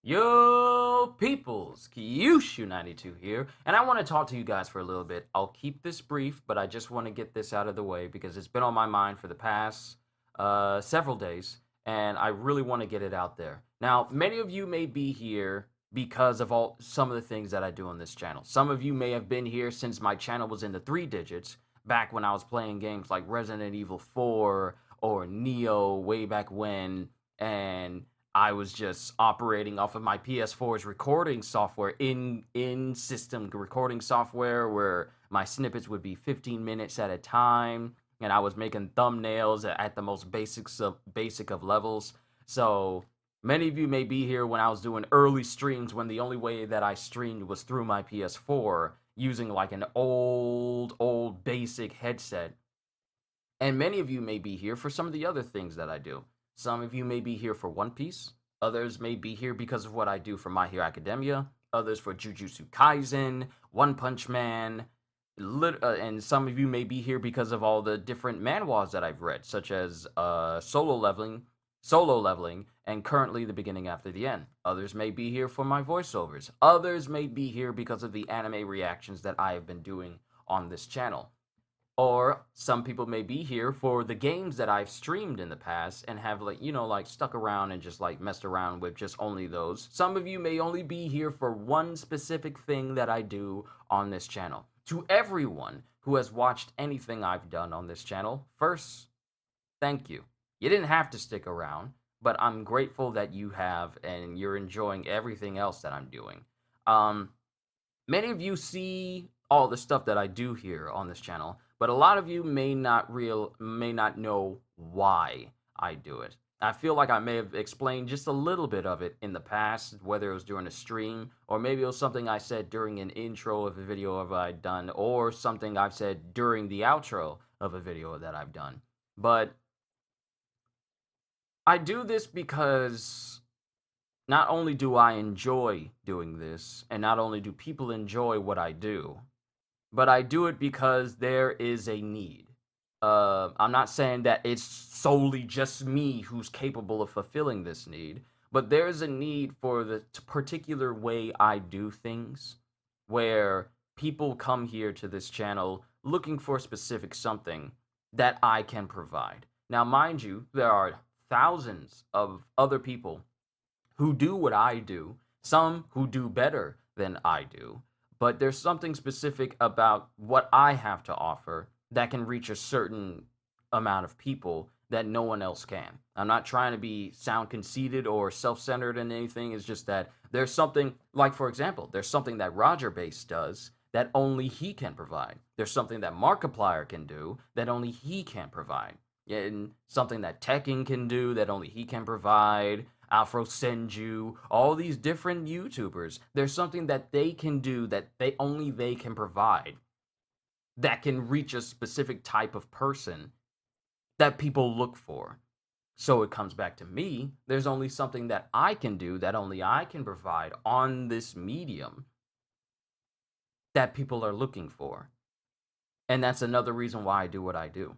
Yo, peoples, Kyushu92 here, and I want to talk to you guys for a little bit. I'll keep this brief, but I just want to get this out of the way because it's been on my mind for the past several days, and I really want to get it out there. Now, many of you may be here because of some of the things that I do on this channel. Some of you may have been here since my channel was in the three digits, back when I was playing games like Resident Evil 4 or Neo way back when, and I was just operating off of my PS4's recording software, in system recording software, where my snippets would be 15 minutes at a time, and I was making thumbnails at the most basic of levels. So many of you may be here when I was doing early streams, when the only way that I streamed was through my PS4 using like an old basic headset. And many of you may be here for some of the other things that I do. Some of you may be here for One Piece. Others may be here because of what I do for My Hero Academia. Others for Jujutsu Kaisen, One Punch Man. And some of you may be here because of all the different manhwas that I've read, such as Solo Leveling, and currently The Beginning After the End. Others may be here for my voiceovers. Others may be here because of the anime reactions that I have been doing on this channel. Or some people may be here for the games that I've streamed in the past and have like stuck around and just like messed around with just only those. Some of you may only be here for one specific thing that I do on this channel. To everyone who has watched anything I've done on this channel, first, thank you. You didn't have to stick around, but I'm grateful that you have and you're enjoying everything else that I'm doing. Um, Many of you see all the stuff that I do here on this channel, but a lot of you may not know why I do it. I feel like I may have explained just a little bit of it in the past, whether it was during a stream, or maybe it was something I said during an intro of a video of I've done, or something I've said during the outro of a video that I've done. But I do this because not only do I enjoy doing this, and not only do people enjoy what I do, but I do it because there is a need. I'm not saying that it's solely just me who's capable of fulfilling this need, but there's a need for the particular way I do things, where people come here to this channel looking for a specific something that I can provide. Now, mind you, there are thousands of other people who do what I do, some who do better than I do, but there's something specific about what I have to offer that can reach a certain amount of people that no one else can. I'm not trying to be sound conceited or self-centered in anything. It's just that there's something, like for example, there's something that Roger Base does that only he can provide. There's something that Markiplier can do that only he can provide. And something that Tekken can do that only he can provide. Afro Senju, all these different YouTubers. There's something that they can do that they can provide that can reach a specific type of person that people look for. So it comes back to me. There's only something that I can do that only I can provide on this medium that people are looking for. And that's another reason why I do what I do.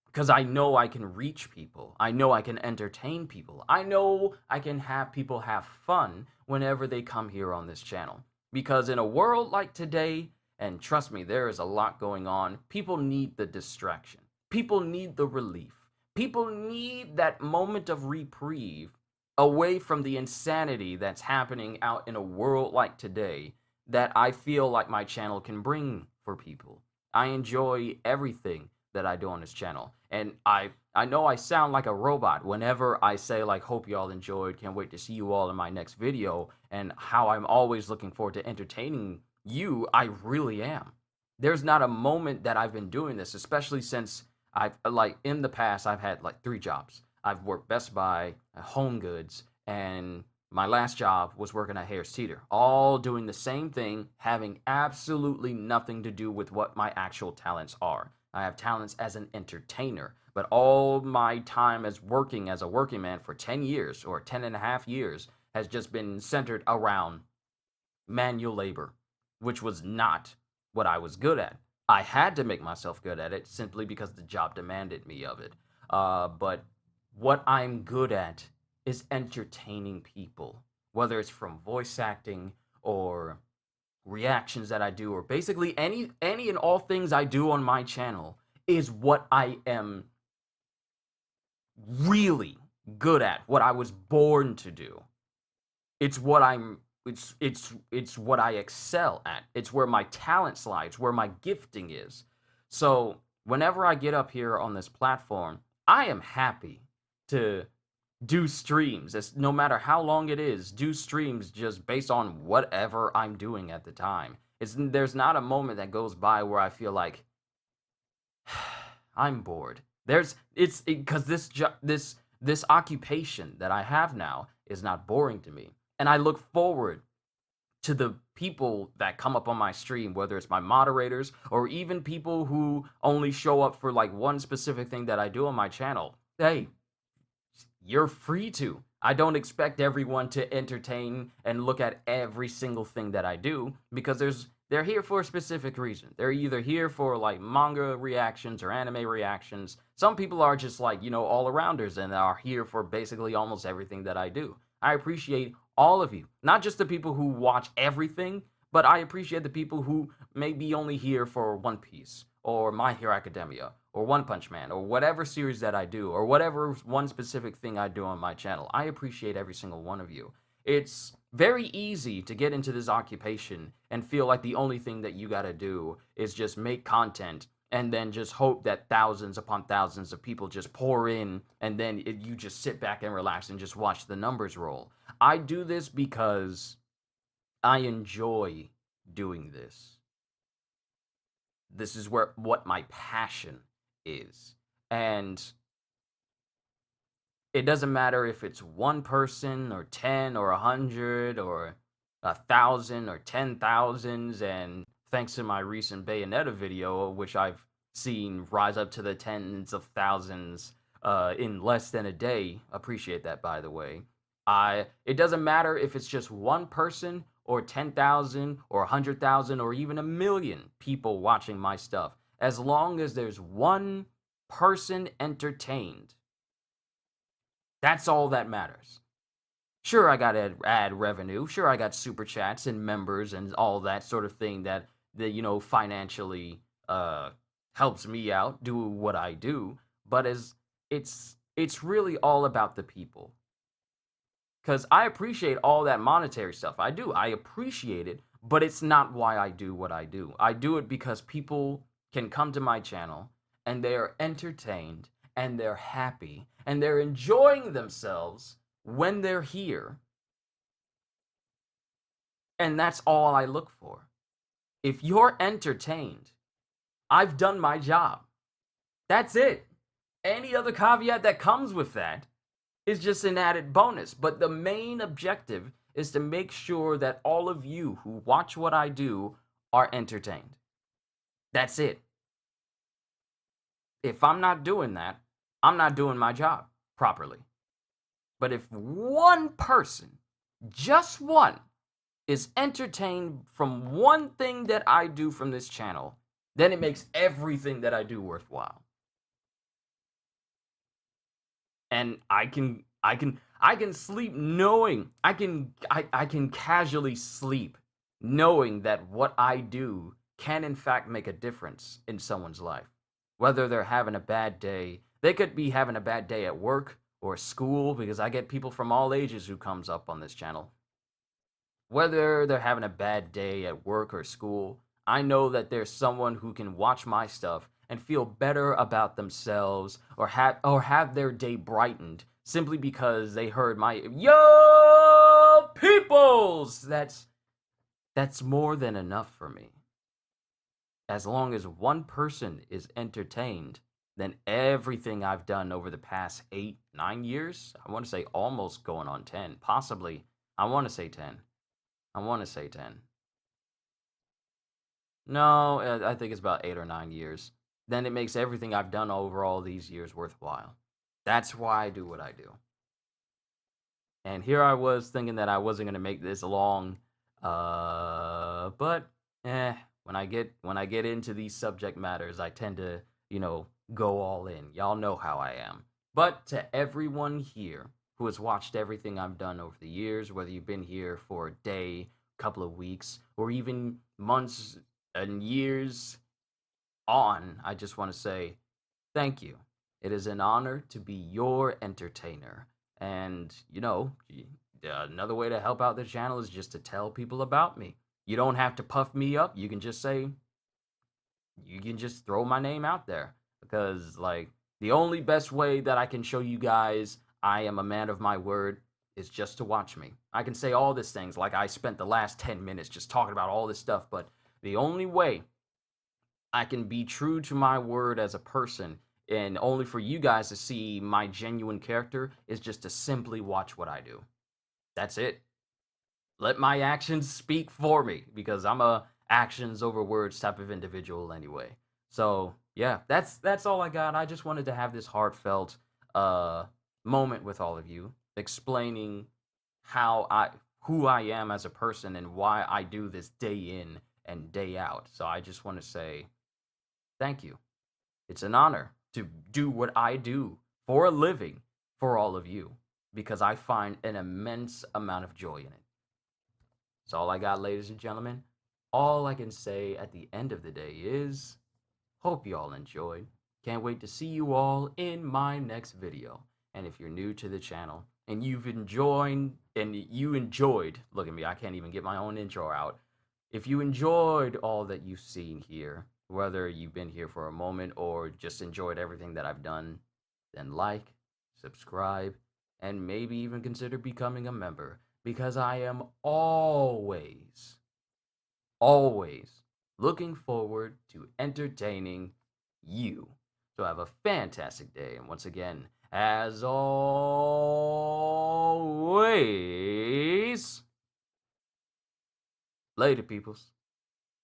Because I know I can reach people. I know I can entertain people. I know I can have people have fun whenever they come here on this channel. Because in a world like today, and trust me, there is a lot going on, people need the distraction. People need the relief. People need that moment of reprieve away from the insanity that's happening out in a world like today that I feel like my channel can bring for people. I enjoy everything that I do on this channel. And I know I sound like a robot whenever I say like hope y'all enjoyed, can't wait to see you all in my next video, and how I'm always looking forward to entertaining you. I really am. There's not a moment that I've been doing this, especially since I've like in the past I've had like 3 jobs. I've worked Best Buy, Home Goods, and my last job was working at Harris Teeter, all doing the same thing, having absolutely nothing to do with what my actual talents are. I have talents as an entertainer, but all my time as working as a working man for 10 years or 10 and a half years has just been centered around manual labor, which was not what I was good at. I had to make myself good at it simply because the job demanded me of it. But what I'm good at is entertaining people. whether it's from voice acting or reactions that I do, or basically any and all things I do on my channel is what I am really good at, what I was born to do. It's what I'm it's what I excel at. It's where my talent lies, where my gifting is. So, whenever I get up here on this platform, I am happy to do streams. It's, no matter how long it is, do streams just based on whatever I'm doing at the time. There's not a moment that goes by where I feel like I'm bored. It's because this occupation that I have now is not boring to me, and I look forward to the people that come up on my stream, whether it's my moderators or even people who only show up for like one specific thing that I do on my channel. Hey, you're free to. I don't expect everyone to entertain and look at every single thing that I do, because they're here for a specific reason. They're either here for like manga reactions or anime reactions. Some people are just like, all arounders and are here for basically almost everything that I do. I appreciate all of you, not just the people who watch everything, but I appreciate the people who may be only here for One Piece or My Hero Academia or One Punch Man or whatever series that I do or whatever one specific thing I do on my channel. I appreciate every single one of you. It's very easy to get into this occupation and feel like the only thing that you gotta do is just make content and then just hope that thousands upon thousands of people just pour in, and then you just sit back and relax and just watch the numbers roll. I do this because I enjoy doing this. This is what my passion is. And it doesn't matter if it's one person or 10 or 100 or 1,000 or 10,000s. And thanks to my recent Bayonetta video, which I've seen rise up to the tens of thousands in less than a day. Appreciate that, by the way. It doesn't matter if it's just one person or 10,000 or 100,000 or even a million people watching my stuff. As long as there's one person entertained, that's all that matters. Sure, I got ad revenue. Sure, I got super chats and members and all that sort of thing that financially helps me out do what I do. But it's really all about the people. Because I appreciate all that monetary stuff. I do. I appreciate it, but it's not why I do what I do. I do it because people can come to my channel and they are entertained and they're happy and they're enjoying themselves when they're here. And that's all I look for. If you're entertained, I've done my job. That's it. Any other caveat that comes with that is just an added bonus. But the main objective is to make sure that all of you who watch what I do are entertained. That's it. If I'm not doing that, I'm not doing my job properly. But if one person, just one, is entertained from one thing that I do from this channel, then it makes everything that I do worthwhile. And I can sleep knowing, I can casually sleep knowing that what I do can in fact make a difference in someone's life. Whether they're having a bad day, they could be having a bad day at work or school, because I get people from all ages who comes up on this channel. Whether they're having a bad day at work or school, I know that there's someone who can watch my stuff and feel better about themselves or have their day brightened simply because they heard my yo peoples. That's more than enough for me. As long as one person is entertained, then everything I've done over the past 8, 9 years, I want to say almost going on 10, possibly, I want to say 10. No, I think it's about 8 or 9 years. Then it makes everything I've done over all these years worthwhile. That's why I do what I do. And here I was thinking that I wasn't going to make this long, but when I get into these subject matters, I tend to, go all in. Y'all know how I am. But to everyone here who has watched everything I've done over the years, whether you've been here for a day, couple of weeks, or even months and years on, I just want to say thank you. It is an honor to be your entertainer. And, another way to help out the channel is just to tell people about me. You don't have to puff me up. You can just throw my name out there. Because, like, the only best way that I can show you guys I am a man of my word is just to watch me. I can say all these things, like I spent the last 10 minutes just talking about all this stuff, but the only way I can be true to my word as a person and only for you guys to see my genuine character is just to simply watch what I do. That's it. Let my actions speak for me because I'm a actions over words type of individual anyway. So, yeah, that's all I got. I just wanted to have this heartfelt uh moment with all of you explaining how I who I am as a person and why I do this day in and day out. So I just want to say thank you. It's an honor to do what I do for a living for all of you because I find an immense amount of joy in it. That's all I got, ladies and gentlemen. All I can say at the end of the day is hope you all enjoyed. Can't wait to see you all in my next video. And if you're new to the channel and you enjoyed, look at me, I can't even get my own intro out. If you enjoyed all that you've seen here, whether you've been here for a moment or just enjoyed everything that I've done, then like, subscribe, and maybe even consider becoming a member because I am always looking forward to entertaining you. So have a fantastic day. And once again, as always, later, peoples.